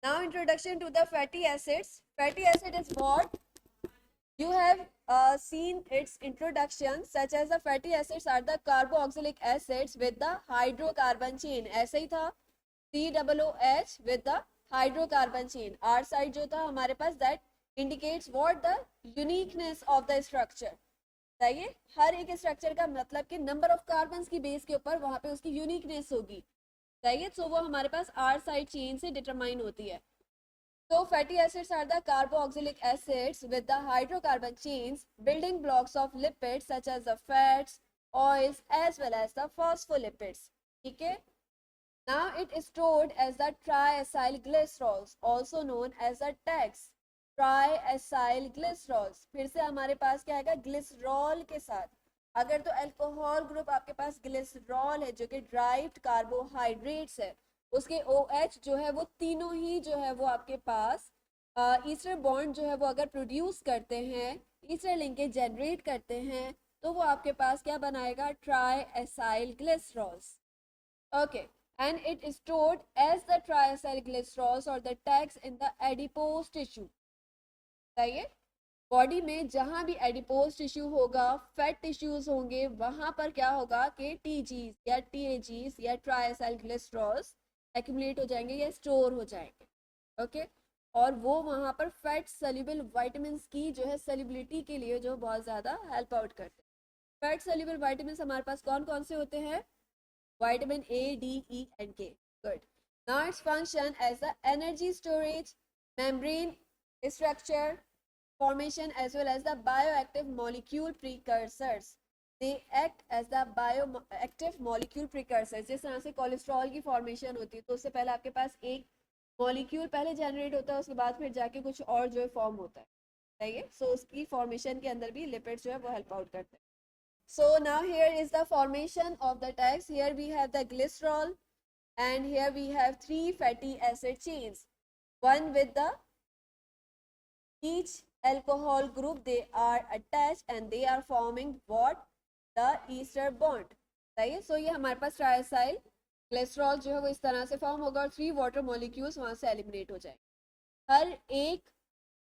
Now introduction to the fatty acids. Fatty acid is what you have seen its introduction, such as the fatty acids are the carboxylic acids with the hydrocarbon chain. ऐसे ही था COOH with the hydrocarbon chain. R side जो था हमारे पास that indicates what the uniqueness of the structure. बताइए हर एक structure का मतलब कि नंबर ऑफ कार्बन की बेस के ऊपर वहां पे उसकी यूनिकनेस होगी. बताइए सो वो हमारे पास आर साइड चेन से डिटरमाइन होती है. So fatty acids are the carboxylic acids with the hydrocarbon chains, building blocks of lipids such as the fats, oils as well as the phospholipids. ठीक है. Now it is stored as the triacyl glycerols, also known as the TAGs. Triacyl glycerols. फिर से हमारे पास क्या आएगा glycerol के साथ. अगर तो अल्कोहल ग्रुप आपके पास ग्लिसरॉल है जो कि ड्राइव्ड कार्बोहाइड्रेट्स है, उसके OH जो है वो तीनों ही जो है वो आपके पास ईस्टर बॉन्ड जो है वो अगर प्रोड्यूस करते हैं, ईस्टर लिंकेज जनरेट करते हैं, तो वो आपके पास क्या बनाएगा try acyl glycerols. Okay. And it is stored as the triacyl glycerols or the tags in the adipose tissue. बताइए बॉडी में जहां भी एडिपोज टिश्यू होगा, फैट टिश्यूज होंगे, वहां पर क्या होगा कि टीजीज या टीएजीज या ट्राइसाइल ग्लिसरॉल्स एक्यूमुलेट हो जाएंगे या स्टोर हो जाएंगे. ओके. और वो वहां पर फैट सोल्यूबल विटामिन की जो है सोल्यूबिलिटी के लिए जो बहुत ज़्यादा हेल्प आउट करते हैं. फैट सोल्यूबल विटामिन हमारे पास कौन कौन से होते हैं? Vitamin A, D, E and K. Good. Now its function as the energy storage, membrane structure, formation as well as the bioactive molecule precursors. They act as the bioactive molecule precursors. जिस तरह से cholesterol की formation होती है तो उससे पहले आपके पास एक मॉलिक्यूल पहले जनरेट होता है, उसके बाद फिर जाके कुछ और जो है फॉर्म होता है. सही है. सो उसकी फॉर्मेशन के अंदर भी लिपिड्स जो है वो हेल्प आउट करते हैं. So now here is the formation of the tags. Here we have the glycerol and here we have three fatty acid chains. One with the each alcohol group, they are attached and they are forming what? The ester bond. सही है. सो ये हमारे पास triacyl glycerol जो है वो इस तरह से फॉर्म होगा और 3 वाटर मॉलिक्यूल्स वहां से एलिमिनेट हो जाएंगे. हर एक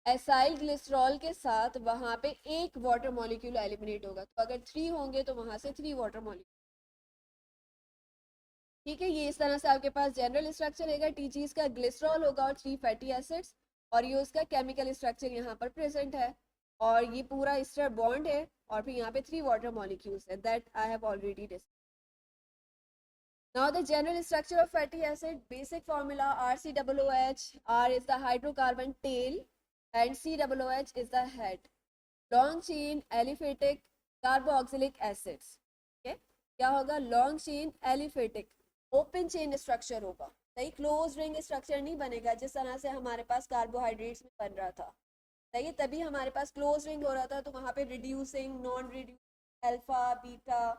एसाइल ग्लिसरॉल के साथ वहां पे एक वाटर मॉलिक्यूल एलिमिनेट होगा. तो अगर 3 होंगे तो वहां से 3 वाटर मॉलिक्यूल. ठीक है. ये इस तरह से आपके पास जनरल स्ट्रक्चर रहेगा. टीजीज का ग्लिसरॉल होगा और 3 फैटी एसिड्स, और ये उसका केमिकल स्ट्रक्चर यहाँ पर प्रेजेंट है, और ये पूरा ईस्टर बॉन्ड है, और फिर यहाँ पे 3 वाटर मॉलिक्यूल्स है that I have already discussed. Now the general structure of fatty acid, basic formula RCOOH. R is the hydrocarbon tail and COOH is the head. Long chain aliphatic carboxylic acids. Okay? क्या होगा? Long chain aliphatic open chain structure होगा. सही. Close ring structure नहीं बनेगा जिस तरह से हमारे पास कार्बोहाइड्रेट्स में बन रहा था. सही. तभी हमारे पास क्लोज रिंग हो रहा था, तो वहां पे reducing, non reducing, alpha, beta,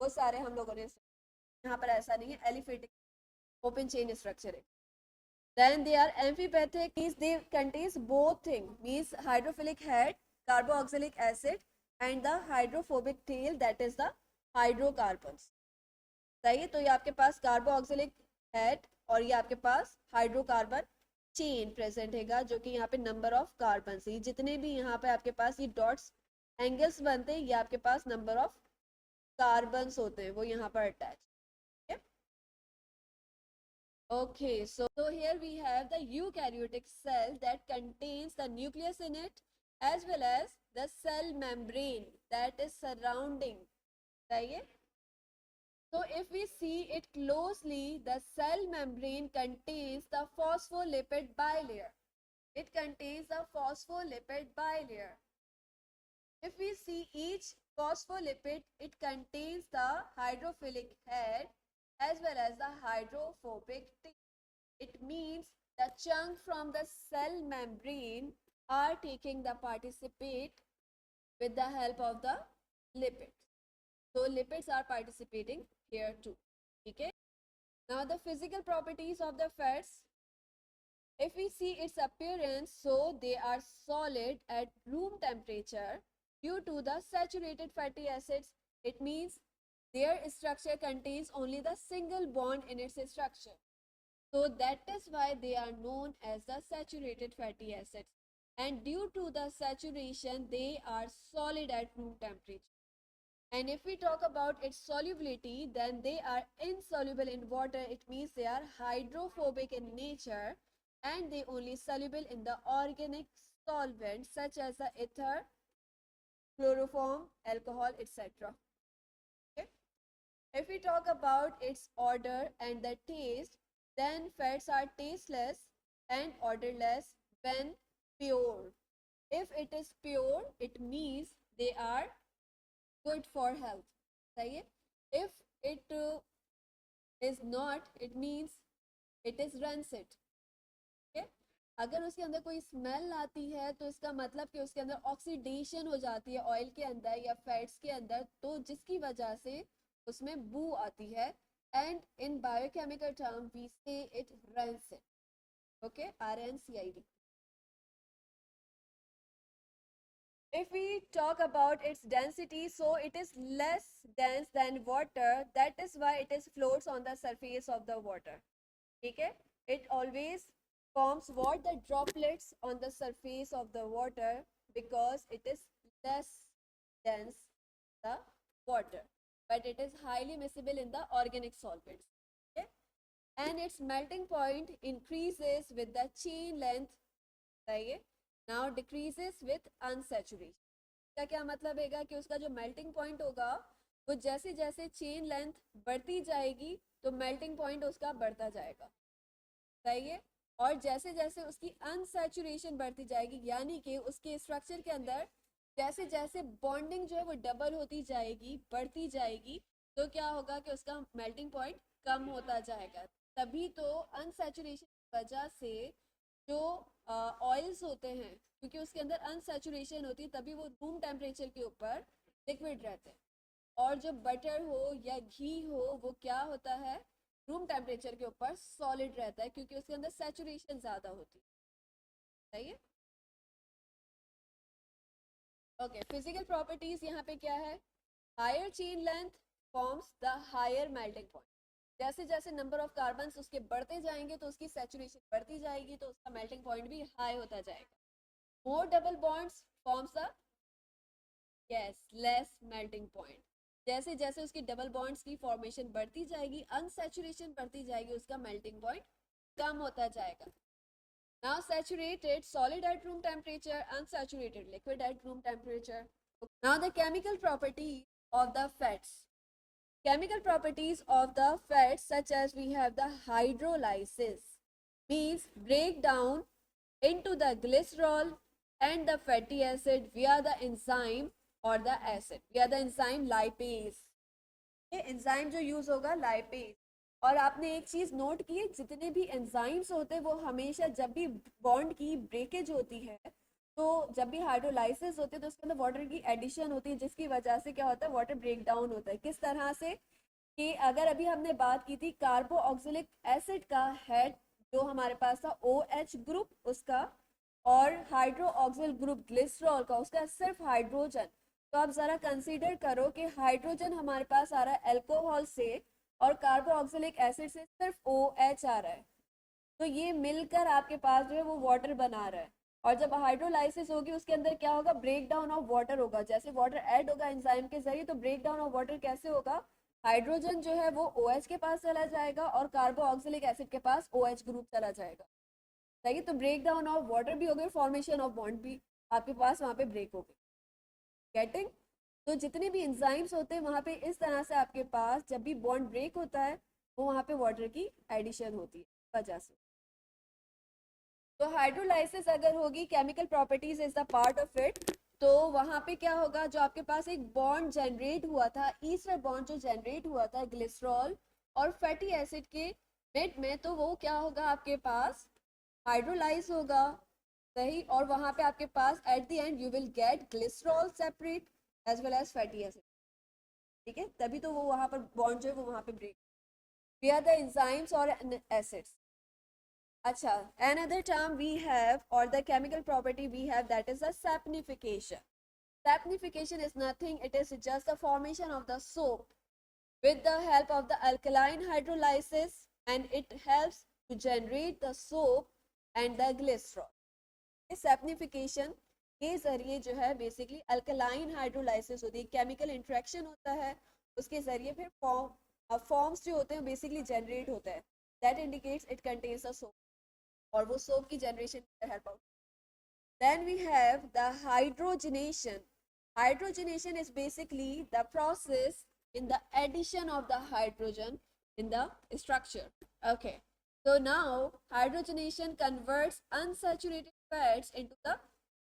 वो सारे हम लोगों ने. यहाँ पर ऐसा नहीं है. एलिफेटिक ओपन चेन स्ट्रक्चर है. Then they are amphipathic, means they contains both thing, means hydrophilic head, carboxylic acid and the hydrophobic tail, that is the hydrocarbons. सही है. तो ये आपके पास कार्बोक्सिलिक हेड और ये आपके पास हाइड्रोकार्बन चेन प्रेजेंट हैगा, जो कि यहाँ पे नंबर ऑफ कार्बन से जितने भी यहाँ पे आपके पास ये डॉट्स एंगल्स बनते हैं, ये आपके पास नंबर ऑफ कार्बन होते हैं वो यहाँ पर attach. Okay, so here we have the eukaryotic cell that contains the nucleus in it as well as the cell membrane that is surrounding. Right? So if we see it closely, the cell membrane contains the phospholipid bilayer. It contains the phospholipid bilayer. If we see each phospholipid, it contains the hydrophilic head as well as the hydrophobic tail. It means the chunk from the cell membrane are taking the participate with the help of the lipids. So lipids are participating here too. Okay. Now the physical properties of the fats. If we see its appearance, so they are solid at room temperature due to the saturated fatty acids. It means their structure contains only the single bond in its structure. So that is why they are known as the saturated fatty acids. And due to the saturation, they are solid at room temperature. And if we talk about its solubility, then they are insoluble in water. It means they are hydrophobic in nature and they only soluble in the organic solvents such as the ether, chloroform, alcohol, etc. Okay? If we talk about its odor and the taste, then fats are tasteless and odorless when pure. If it is pure, it means they are good for health. सही है? If it is not, it means it is rancid. Okay? अगर उसके अंदर कोई smell आती है तो इसका मतलब कि उसके अंदर ऑक्सीडेशन हो जाती है ऑयल के अंदर या फैट्स के अंदर, तो जिसकी वजह से उसमें बू आती है. And in biochemical term we say it rancid. Okay, RNCID. If we talk about its density, so it is less dense than water. That is why it is floats on the surface of the water. Okay? It always forms what the droplets on the surface of the water because it is less dense the water, but it is highly miscible in the organic solvents. Okay? And its melting point increases with the chain length. Now decreases with unsaturation. का क्या मतलब है कि उसका जो melting point होगा वो जैसे जैसे चेन लेंथ बढ़ती जाएगी तो मेल्टिंग पॉइंट उसका बढ़ता जाएगा. सही है. और जैसे जैसे उसकी अनसैचुरेशन बढ़ती जाएगी यानी कि उसके स्ट्रक्चर के अंदर जैसे जैसे बॉन्डिंग जो है वो डबल होती जाएगी, बढ़ती जाएगी, तो क्या होगा कि उसका मेल्टिंग पॉइंट कम होता जाएगा. तभी तो अनसैचुरेशन की वजह से जो ऑयल्स होते हैं, क्योंकि उसके अंदर अनसैचुरेशन होती है, तभी वो रूम टेम्परेचर के ऊपर लिक्विड रहते हैं. और जो बटर हो या घी हो वो क्या होता है, रूम टेम्परेचर के ऊपर सॉलिड रहता है क्योंकि उसके अंदर सैचुरेशन ज़्यादा होती है. सही है. ओके, फिजिकल प्रॉपर्टीज यहाँ पे क्या है. Higher chain length forms the higher melting point. जैसे जैसे नंबर ऑफ कार्बन उसके बढ़ते जाएंगे तो उसकी सैचुरेशन बढ़ती जाएगी तो उसका मेल्टिंग पॉइंट भी हाई होता जाएगा. More double bonds forms a yes less melting point. जैसे जैसे उसकी डबल बॉन्ड्स की फॉर्मेशन बढ़ती जाएगी, अनसैचुरेशन बढ़ती जाएगी, उसका मेल्टिंग पॉइंट कम होता जाएगा. Now saturated solid at room temperature, unsaturated liquid at room temperature. Now the chemical properties of the fats. Chemical properties of the fats such as we have the hydrolysis means breakdown into the glycerol and the fatty acid via the enzyme or the acid via the enzyme lipase. ये enzyme जो use होगा lipase. और आपने एक चीज note की, जितने भी एंजाइम्स होते हैं वो हमेशा जब भी बॉन्ड की ब्रेकेज होती है तो जब भी हाइड्रोलाइसिस होती है तो उसके अंदर वाटर की एडिशन होती है जिसकी वजह से क्या होता है, वाटर ब्रेक डाउन होता है. किस तरह से कि अगर अभी हमने बात की थी कार्बो ऑक्सिलिक एसिड का हेड जो हमारे पास था OH ग्रुप उसका, और हाइड्रो ऑक्सिल ग्रुप ग्लिसरॉल का उसका सिर्फ हाइड्रोजन. तो आप जरा कंसीडर करो कि हाइड्रोजन हमारे पास आ रहा है अल्कोहल से और कार्बो ऑक्सिलिक एसिड से सिर्फ OH आ रहा है. तो ये मिलकर आपके पास जो है वो वाटर बना रहा है. और जब हाइड्रोलाइसिस होगी उसके अंदर क्या होगा, ब्रेक डाउन ऑफ वाटर होगा. जैसे वाटर ऐड होगा एंजाइम के जरिए तो ब्रेक डाउन ऑफ वाटर कैसे होगा, हाइड्रोजन जो है वो OH के पास चला जाएगा और कार्बो ऑक्सिलिक एसिड के पास OH ग्रुप चला जाएगा. सही. तो ब्रेक डाउन ऑफ वाटर भी हो गई, फॉर्मेशन ऑफ बॉन्ड भी आपके पास वहां पे ब्रेक हो गई. गेटिंग. तो जितने भी एंजाइम्स होते हैं वहां पे इस तरह से आपके पास जब भी बॉन्ड ब्रेक होता है वो वहां पे वाटर की एडिशन होती है वजह से. तो हाइड्रोलाइसिस अगर होगी, chemical properties is the part of it, तो वहां पे क्या होगा, जो आपके पास एक बॉन्ड जनरेट हुआ था, ईस्टर बॉन्ड जो जनरेट हुआ था ग्लिसरॉल और फैटी एसिड के मिड में, तो वो क्या होगा आपके पास हाइड्रोलाइज होगा. सही. और वहां पे आपके पास at the end you will get glycerol separate as well as fatty acid. ठीक है. तभी तो वो वहां पर बॉन्ड जो है वो वहां पे break via the enzymes or acids. अच्छा, another term we have or the chemical property we have, that is the saponification. Saponification is nothing, it is just the formation of the soap with the help of the alkaline hydrolysis, and it helps to generate the soap and the glycerol. इस सैप्निफिकेशन के जरिए जो है basically alkaline hydrolysis होती है, chemical interaction होता है, उसके जरिए फिर फॉर्म्स जो होते हैं बेसिकली जनरेट होता है, that indicates it contains a soap, और वो सोप की जनरेशन में help out. Then we have the hydrogenation. Hydrogenation is basically the process in the addition of the hydrogen in the structure. Okay. So now hydrogenation converts unsaturated fats into the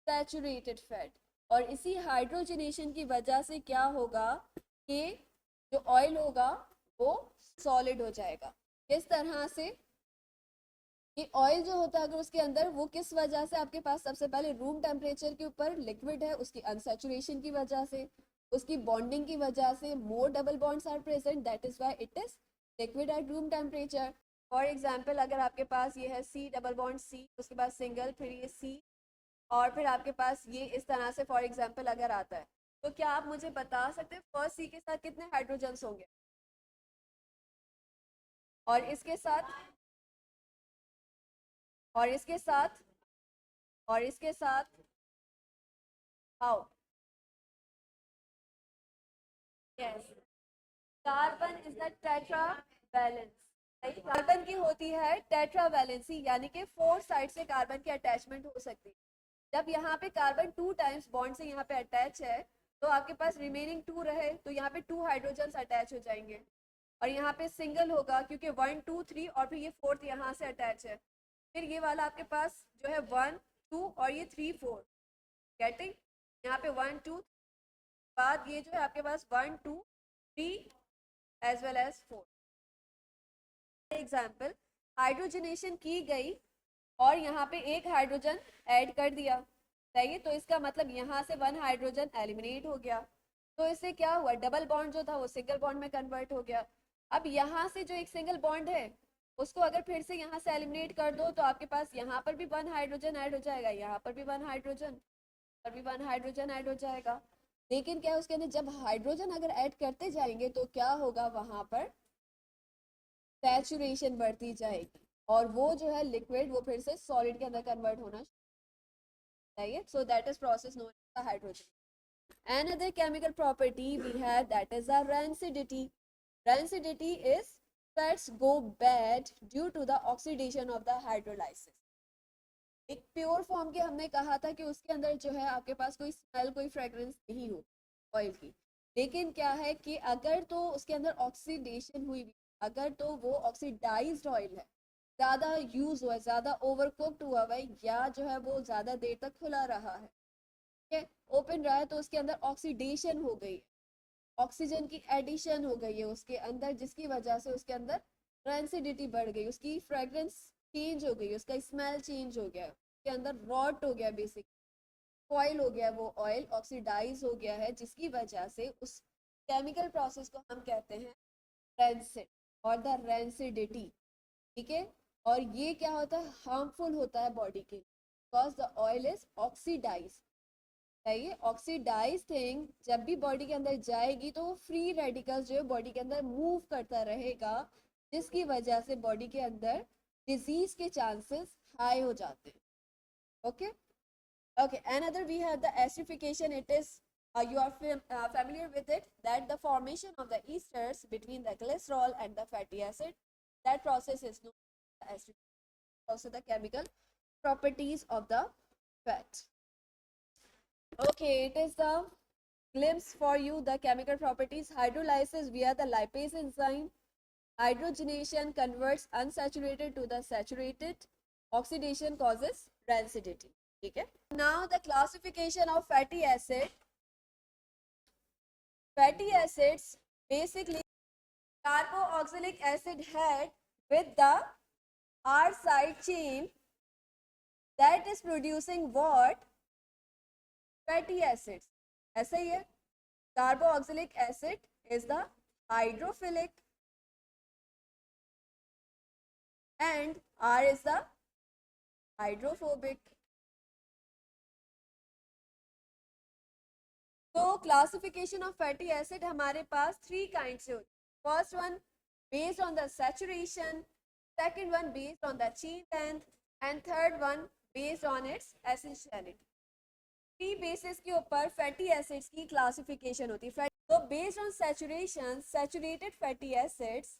saturated fat. और इसी hydrogenation की वजह से क्या होगा कि जो oil होगा वो सॉलिड हो जाएगा. किस तरह से कि ऑयल जो होता है अगर उसके अंदर, वो किस वजह से आपके पास सबसे पहले रूम टेम्परेचर के ऊपर लिक्विड है, उसकी अनसैचुरेशन की वजह से, उसकी बॉन्डिंग की वजह से, more double bonds are present, that is why it is liquid at room temperature. For example अगर आपके पास ये है सी डबल बॉन्ड सी, उसके बाद सिंगल, फिर ये सी, और फिर आपके पास ये इस तरह से फॉर एग्जांपल अगर आता है, तो क्या आप मुझे बता सकते हैं फर्स्ट सी के साथ कितने हाइड्रोजन्स होंगे और इसके साथ और इसके साथ और इसके साथ how? Yes, carbon is the tetra valence. Carbon की होती है टेट्रा वैलेंसी, यानी कि 4 साइड से कार्बन की अटैचमेंट हो सकती है. जब यहाँ पे कार्बन 2 टाइम्स बॉन्ड से यहाँ पे अटैच है, तो आपके पास रिमेनिंग 2 रहे, तो यहाँ पे 2 हाइड्रोजन अटैच हो जाएंगे, और यहाँ पे सिंगल होगा क्योंकि 1 2 3 और फिर ये 4th यहाँ से अटैच है. फिर ये वाला आपके पास जो है 1 2 और ये 3 4, गेटिंग? यहाँ पे 1 2 बाद ये जो है आपके पास 1 2 3 as well as 4. Example, hydrogenation की गई और यहाँ पे एक हाइड्रोजन ऐड कर दिया, सही है, तो इसका मतलब यहाँ से 1 हाइड्रोजन एलिमिनेट हो गया, तो इससे क्या हुआ, डबल बॉन्ड जो था वो सिंगल बॉन्ड में कन्वर्ट हो गया. अब यहाँ से जो एक सिंगल बॉन्ड है उसको अगर फिर से यहाँ से एलिमिनेट कर दो, तो आपके पास यहाँ पर भी 1 हाइड्रोजन ऐड हो जाएगा, यहाँ पर भी 1 हाइड्रोजन, और भी 1 हाइड्रोजन ऐड हो जाएगा. लेकिन क्या है उसके अंदर जब हाइड्रोजन अगर ऐड करते जाएंगे तो क्या होगा, वहां पर सैचुरेशन बढ़ती जाएगी, और वो जो है लिक्विड वो फिर से सॉलिड के अंदर कन्वर्ट होना चाहिए. So that is process known as hydrogen. Another chemical property we have, that is the rancidity. Rancidity is fats go bad due to the oxidation of the hydrolysis. एक pure form के हमने कहा था कि उसके अंदर जो है आपके पास कोई स्मेल कोई फ्रेग्रेंस नहीं हो ऑयल की, लेकिन क्या है कि अगर तो उसके अंदर ऑक्सीडेशन हुई, अगर तो वो ऑक्सीडाइज्ड ऑयल है, ज़्यादा यूज हुआ है, ज़्यादा ओवरकुक्ड हुआ है, या जो है वो ज़्यादा देर तक खुला रहा है, ठीक है, ओपन रहा है, तो उसके अंदर ऑक्सीडेशन हो गई, ऑक्सीजन की एडिशन हो गई है उसके अंदर, जिसकी वजह से उसके अंदर रेंसिडिटी बढ़ गई, उसकी फ्रेग्रेंस चेंज हो गई, उसका स्मेल चेंज हो गया, उसके अंदर रॉट हो गया, बेसिक फॉइल हो गया, वो ऑयल ऑक्सीडाइज हो गया है, जिसकी वजह से उस केमिकल प्रोसेस को हम कहते हैं रेंसिड और द रेंसिडिटी. ठीक है, और ये क्या होता है, हार्मफुल होता है बॉडी के लिए, because the oil is oxidise. चाहिए ऑक्सीडाइज थिंग जब भी बॉडी के अंदर जाएगी तो वो फ्री रेडिकल्स जो है बॉडी के अंदर मूव करता रहेगा, जिसकी वजह से बॉडी के अंदर डिजीज के चांसेस हाई हो जाते हैं. Okay okay, another we have the acidification. It is you are familiar with it, that the formation of the esters between the glycerol and the fatty acid, that process is known as acidification. Also the chemical properties of the fat. Okay, it is the glimpse for you the chemical properties. Hydrolysis via the lipase enzyme. Hydrogenation converts unsaturated to the saturated. Oxidation causes rancidity. Okay. Now the classification of fatty acid. Fatty acids basically carboxylic acid head with the R side chain that is producing what? Fatty acids. ऐसा ही है. Carboxylic acid is the hydrophilic and R is the hydrophobic. तो classification of fatty acid हमारे पास 3 kind से होती है. First one based on the saturation, second one based on the chain length, and third one based on its essentiality. 3 bases के ऊपर fatty acids की classification होती है. तो based on saturation, saturated fatty acids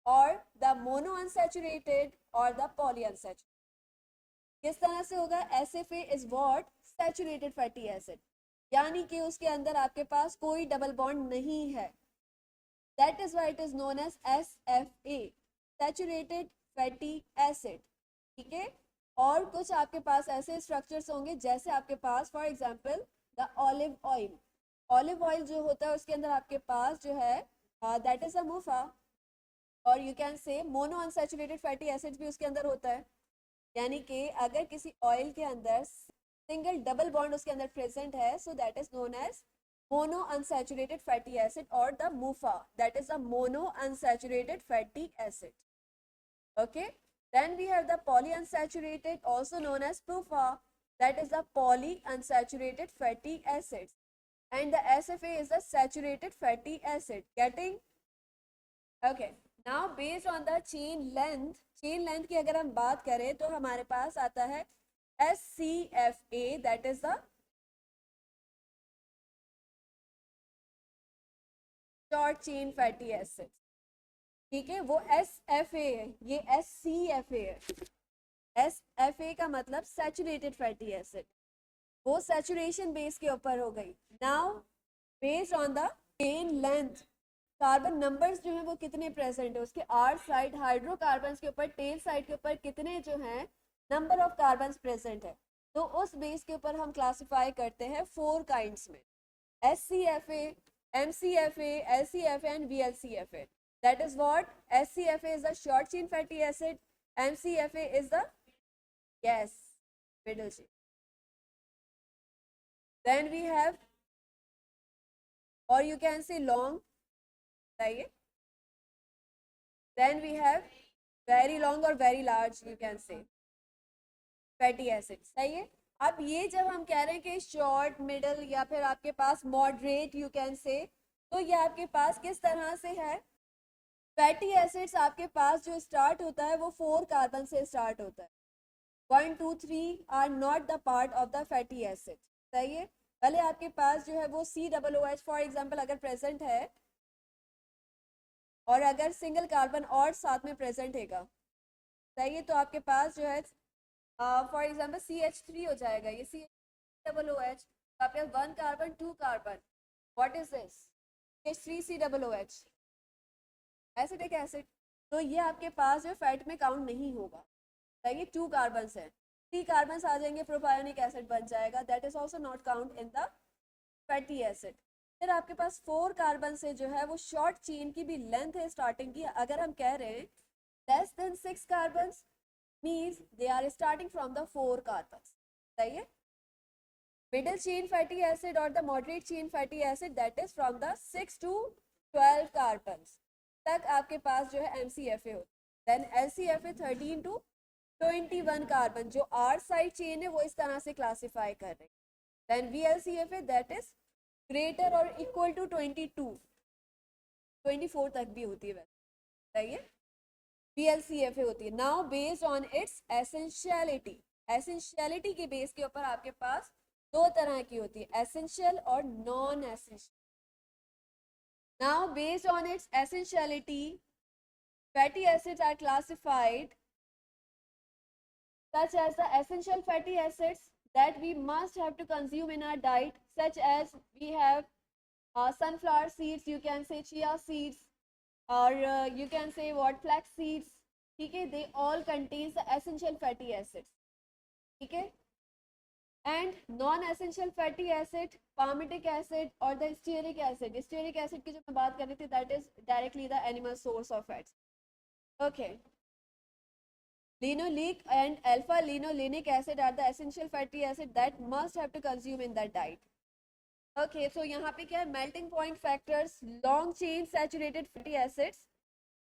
और द मोनो अनसैचुरेटेड और the poly unsaturated. किस तरह से होगा? SFA is what? Saturated fatty acid, यानी कि उसके अंदर आपके पास कोई डबल बॉन्ड नहीं है. That is why it is known as SFA, saturated fatty acid. ठीक है. और कुछ आपके पास ऐसे स्ट्रक्चर्स होंगे जैसे आपके पास for example the olive oil. Olive oil जो होता है उसके अंदर आपके पास जो है दैट इज अ मोफा, और you can say mono unsaturated fatty acids भी उसके अंदर होता है. यानी कि अगर किसी ऑयल के अंदर सिंगल डबल बॉन्ड उसके अंदर प्रेजेंट है, so that is known as mono unsaturated fatty acid और the MUFA, that is a mono unsaturated fatty acid. Okay, then we have the polyunsaturated, also known as PUFA, that is the polyunsaturated fatty acids, and the SFA is the saturated fatty acid. Getting? Okay, now based on the chain length की अगर हम बात करें तो हमारे पास आता है SCFA, that is the short chain fatty acids. ठीक है, वो SFA है, ये SCFA है. SFA का मतलब सैचुरेटेड फैटी एसिड, वो सैचुरेशन बेस के ऊपर हो गई. Now based on the chain length, carbon numbers जो है वो कितने प्रेजेंट है, उसके आर साइड हाइड्रोकार्बन के ऊपर, टेल साइड के ऊपर कितने जो है नंबर ऑफ कार्बन प्रेजेंट है, तो उस बेस के ऊपर हम क्लासिफाई करते हैं 4 काइंड्स में: SCFA, MCFA, LCFA and VLCFA. That is what? SCFA is the short chain fatty acid, MCFA is the, yes, middle chain. Then we have, or you can say long, right? Then we have very long or very large, you can say, fatty acids. सही है. अब ये जब हम कह रहे हैं कि शॉर्ट, मिडल या फिर आपके पास मॉडरेट, यू कैन से, तो ये आपके पास किस तरह से है? फैटी एसिड्स आपके पास जो स्टार्ट होता है वो 4 कार्बन से स्टार्ट होता है. 1, 2, 3 are not the part of the fatty acid. सही है. पहले आपके पास जो है वो COOH फॉर एग्जांपल अगर प्रेजेंट है, और अगर सिंगल कार्बन और साथ में प्रेजेंट हैगा, सही है, तो आपके पास जो है फॉर एग्जांपल CH3 हो जाएगा. ये COOH, तो आपके पास 1 carbon 2 carbon, what is this? CH3COOH, acidic acid. तो ये आपके पास जो फैट में काउंट नहीं होगा. सही, 2 कार्बन है, 3 कार्बन आ जाएंगे, प्रोपायोनिक एसिड बन जाएगा, that is also not count in the fatty acid. फिर आपके पास 4 कार्बन से जो है वो शॉर्ट चेन की भी लेंथ है स्टार्टिंग की. अगर हम कह रहे हैं less than 6 carbon, means they are starting from the 4 carbon. सही है. मिडिल चेन फैटी एसिड और the moderate chain fatty acid, that is from the 6 to 12 carbon तक आपके पास जो है MCFA हो. देन LCFA 13 to 21 कार्बन, जो आर साइड चेन है वो इस तरह से क्लासीफाई कर रहे हैं. Then VLCFA, that is greater और इक्वल टू 22, 24 तक भी होती है वैसे. सही है. VLCFA होती है. Now based on it's essentiality, essentiality के बेस के ऊपर आपके पास 2 तरह की होती है, एसेंशियल और non essential. Now, based on its essentiality, fatty acids are classified such as the essential fatty acids that we must have to consume in our diet, such as we have sunflower seeds, you can say chia seeds, or you can say what, flax seeds. Okay, they all contain the essential fatty acids. Okay. And non essential fatty acid, palmitic acid और the stearic acid. Stearic acid की जो मैं बात कर रही थी, that is directly the animal source of fats. Okay. Linoleic and alpha linolenic acid are the essential fatty acid that must have to consume in the diet. Okay, so यहाँ पे क्या है? Melting point factors, long chain saturated fatty acids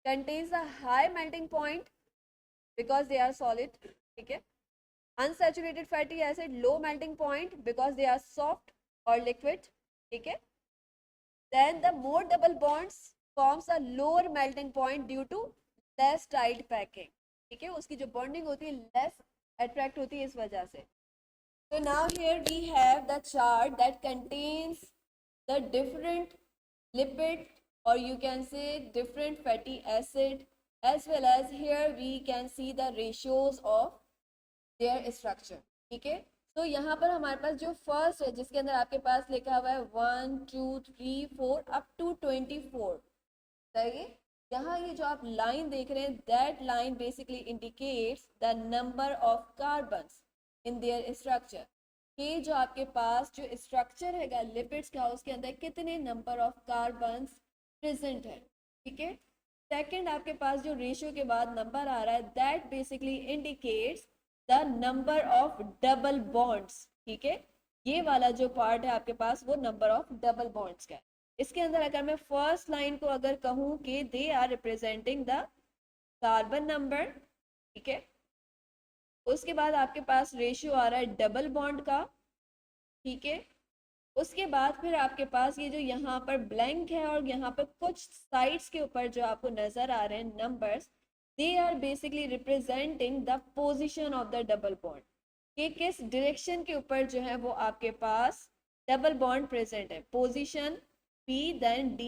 contains a high melting point because they are solid. ठीक है. Unsaturated fatty acid, low melting point because they are soft or liquid. ठीक है. Then the more double bonds forms a lower melting point due to less tight packing, ठीक है, उसकी जो bonding होती है लेस अट्रैक्ट होती है इस वजह से. So now here we have the chart that contains the different lipid, or you can say different fatty acid, as well as here we can see the ratios of their structure. ठीक है, तो यहाँ पर हमारे पास जो first है जिसके अंदर आपके पास लिखा हुआ है 1 2 3 4 अप टू 24, सही. यहाँ ये जो आप लाइन देख रहे हैं, that line basically indicates the number of carbons in their structure, कि जो आपके पास जो स्ट्रक्चर है लिपिड्स का उसके अंदर कितने नंबर ऑफ कार्बन्स प्रेजेंट है. ठीक है, सेकंड आपके पास जो रेशियो के बाद नंबर आ रहा है, that basically indicates the number of double bonds. ठीक है, ये वाला जो पार्ट है आपके पास वो नंबर ऑफ डबल बॉन्ड्स का है. इसके अंदर अगर मैं फर्स्ट लाइन को अगर कहूँ कि they are representing the carbon number, ठीक है, उसके बाद आपके पास रेशियो आ रहा है डबल बॉन्ड का. ठीक है, उसके बाद फिर आपके पास ये जो यहाँ पर ब्लैंक है और यहाँ पर कुछ साइड्स के ऊपर जो आपको नजर आ रहे हैं numbers, they are basically representing the position of the double bond, कि किस डायरेक्शन के ऊपर जो है वो आपके पास डबल बॉन्ड प्रेजेंट है. Position P then D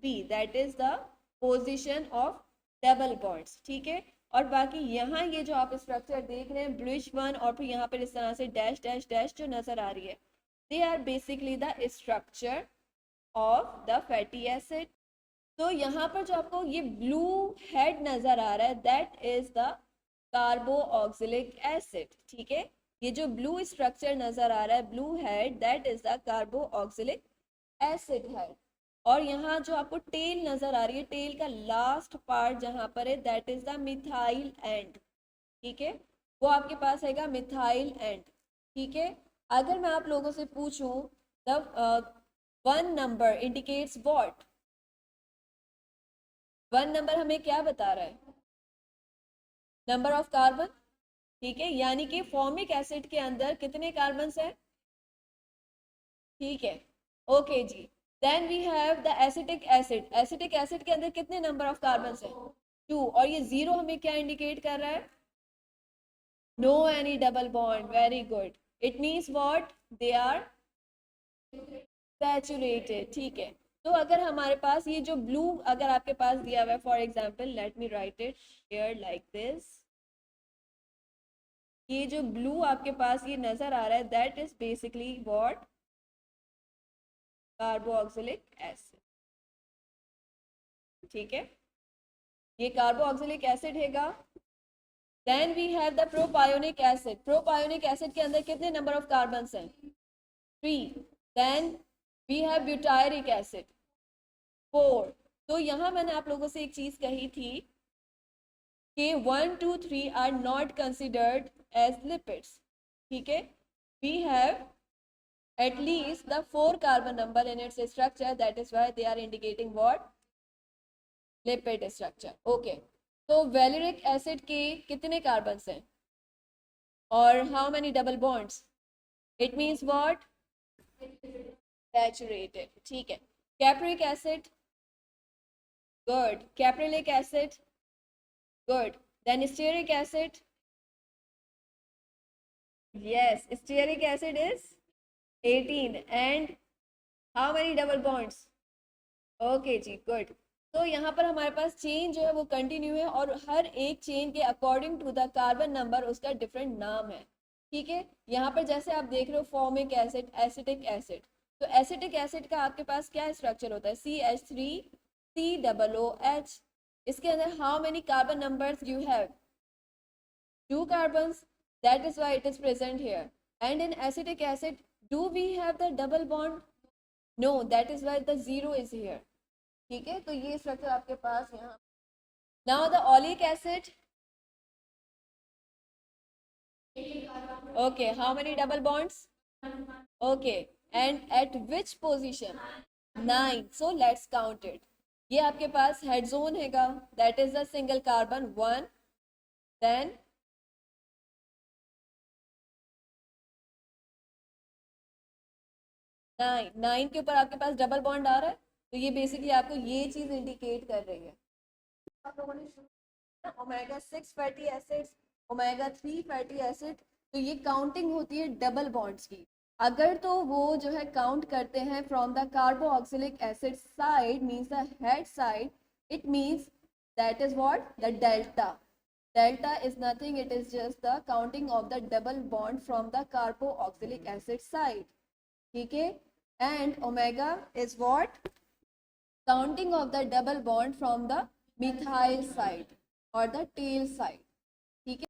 B, that is the position of double bonds. ठीक है, और बाकी यहाँ ये जो आप स्ट्रक्चर देख रहे हैं ब्लूइश वन और फिर यहाँ पर इस तरह से डैश डैश डैश जो नजर आ रही है, they are basically the structure of the fatty acid. तो यहाँ पर जो आपको ये ब्लू हेड नजर आ रहा है, that is the carboxylic acid. ठीक है, ये जो ब्लू स्ट्रक्चर नजर आ रहा है, blue head, that is the carboxylic acid है. और यहाँ जो आपको टेल नजर आ रही है, टेल का लास्ट पार्ट जहाँ पर है, that is the methyl and. ठीक है, वो आपके पास हैगा मिथाइल एंड. ठीक है, अगर मैं आप लोगों से पूछूं the one number indicates what, one number हमें क्या बता रहा है, नंबर ऑफ कार्बन. ठीक है, यानी कि फॉर्मिक एसिड के अंदर कितने कार्बन है. ठीक है, ओके जी. Then we have the acetic acid. Acetic acid के अंदर कितने नंबर ऑफ कार्बन है, 2, और ये 0 हमें क्या इंडिकेट कर रहा है, no any double bond. Very good, it means what, they are saturated. ठीक है, तो अगर हमारे पास ये जो ब्लू अगर आपके पास दिया हुआ है, for example let me right it here like this, ये जो ब्लू आपके पास ये नजर आ रहा है, that is basically what, carboxylic acid. ठीक है, ये कार्बोक्सिलिक एसिड हैगा. Then we have the propionic acid. Propionic acid के अंदर कितने नंबर ऑफ कार्बन हैं, 3. Then we have butyric acid, 4. तो यहाँ मैंने आप लोगों से एक चीज कही थी कि 1 2 3 are not considered as lipids. ठीक है, we have at least the 4 carbon number in its structure, that is why they are indicating what, lipid structure. Okay, तो valeric acid के कितने कार्बन हैं और how many double bonds, it means what, saturated. ठीक है, capric acid, good. Caprylic acid, good. Then stearic acid, yes, stearic acid is 18 and how many double bonds, okay जी, good. तो यहाँ पर हमारे पास चेन जो है वो कंटिन्यू है और हर एक चेन के according to the carbon number उसका डिफरेंट नाम है. ठीक है, यहाँ पर जैसे आप देख रहे हो फॉर्मिक एसिड, एसिटिक एसिड, तो एसिटिक एसिड का आपके पास क्या स्ट्रक्चर होता है, CH3COOH. इसके अंदर how many carbon numbers you have, 2 carbons, that is why it is present here. And in acetic acid do we have the double bond, no, that is why the 0 is here. ठीक है, तो ये structure आपके पास यहाँ. Now the oleic acid, okay, how many double bonds, okay, and at which position, 9. So let's count it. ये आपके पास head zone हैगा, that is the single carbon 1, then 9 के ऊपर आपके पास डबल बॉन्ड आ रहा है, तो ये बेसिकली आपको ये चीज इंडिकेट कर रही है. Omega 6 fatty acids, omega 3 fatty acid, तो ये काउंटिंग होती है डबल बॉन्ड्स की। अगर तो वो जो है काउंट करते हैं from the carboxylic acid side means the head side, it means that is what the delta. Delta is nothing, it is just the counting of the double bond from the carboxylic acid side. ठीक है? And omega is what? Counting of the double bond from the methyl side or the tail side. ठीक है?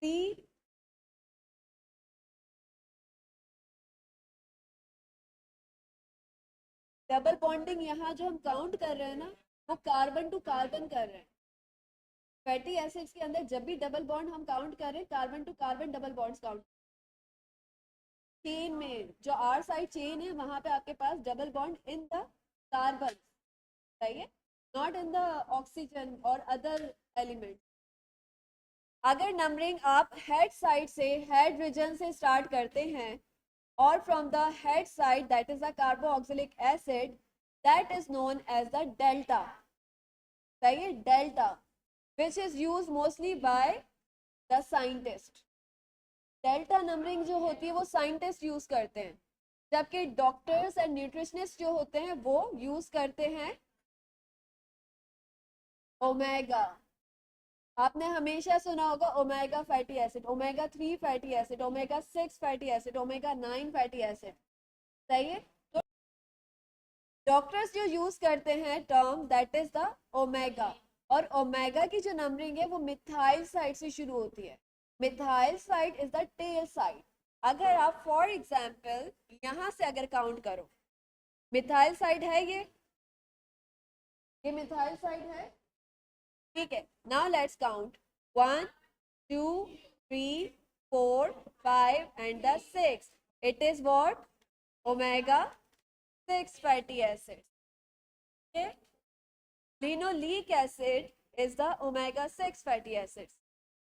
See, double bonding यहाँ जो हम count कर रहे हैं ना, वो कार्बन टू कार्बन कर रहे हैं। फैटी एसिड्स के अंदर जब भी डबल बॉन्ड हम काउंट कर रहे हैं, carbon to carbon double bonds count. Chain में जो आर साइड चेन है वहां पे आपके पास double bond in the carbon, सही है, नॉट इन द ऑक्सीजन और अदर एलिमेंट। अगर नंबरिंग आप हेड साइड से, हेड रीजन से स्टार्ट करते हैं, और from the head side that is the carboxylic acid, that is known as the delta, सही है, delta, which is use mostly by the scientist. Delta numbering जो होती है वो साइंटिस्ट यूज करते हैं, जबकि डॉक्टर्स एंड न्यूट्रिशनिस्ट जो होते हैं वो यूज करते हैं ओमेगा। आपने हमेशा सुना होगा omega fatty acid, omega 3 fatty acid, omega 6 fatty acid, omega 9 fatty acid, सही है। तो डॉक्टर्स जो यूज करते हैं term that is the omega, और ओमेगा की जो नंबरिंग है वो मिथाइल साइड से शुरू होती है। Methyl side is the tail side. अगर आप फॉर एग्जाम्पल यहां से अगर काउंट करो, मिथाइल साइड है ये मिथाइल साइड है, ठीक है। Now let's count 1 2 3 4 5 and the 6, it is what omega 6 fatty acids. Okay, linoleic acid is the omega 6 fatty acids.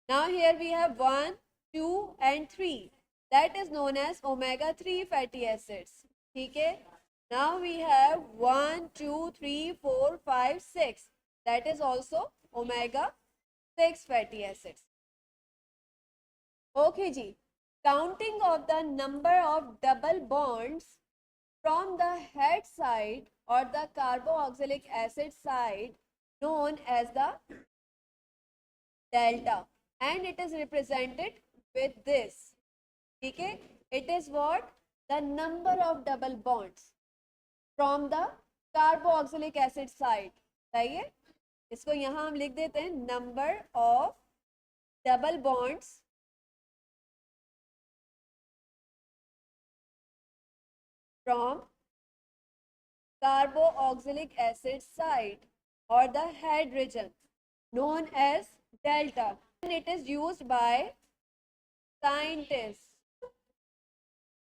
Now here we have 1 2 and 3, that is known as omega 3 fatty acids. ठीक है, now we have 1 2 3 4 5 6, that is also omega 6 fatty acids. Okay ji, counting of the number of double bonds from the head side or the carboxylic acid side known as the delta, and it is represented with this. ठीक है, it is what the number of double bonds from the carboxylic acid side, सही है। इसको यहाँ हम लिख देते हैं number of double bonds from carboxylic acid side or the head region known as delta, and it is used by scientists,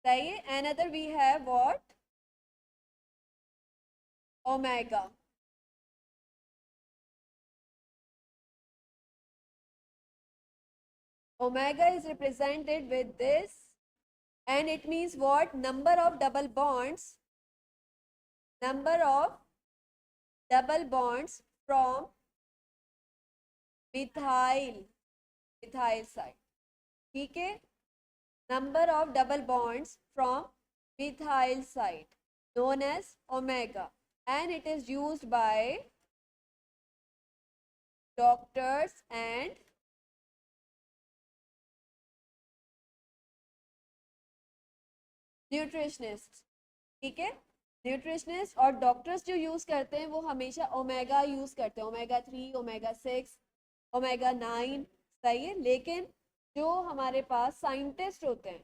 सही है। Another we have what omega, omega is represented with this, and it means what number of double bonds, number of double bonds from methyl, methyl side, ठीक है, number of double bonds from methyl side known as omega, and it is used by doctors and nutritionist, ठीक है। Nutritionist और doctors जो use करते हैं वो हमेशा ओमेगा यूज करते हैं, ओमेगा 3 ओमेगा 6 ओमेगा 9, सही है। लेकिन जो हमारे पास साइंटिस्ट होते हैं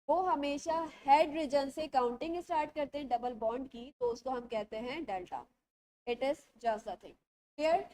वो हमेशा हेड रीजन से काउंटिंग स्टार्ट करते हैं डबल बॉन्ड की, तो उसको हम कहते हैं delta. It is just a thing clear.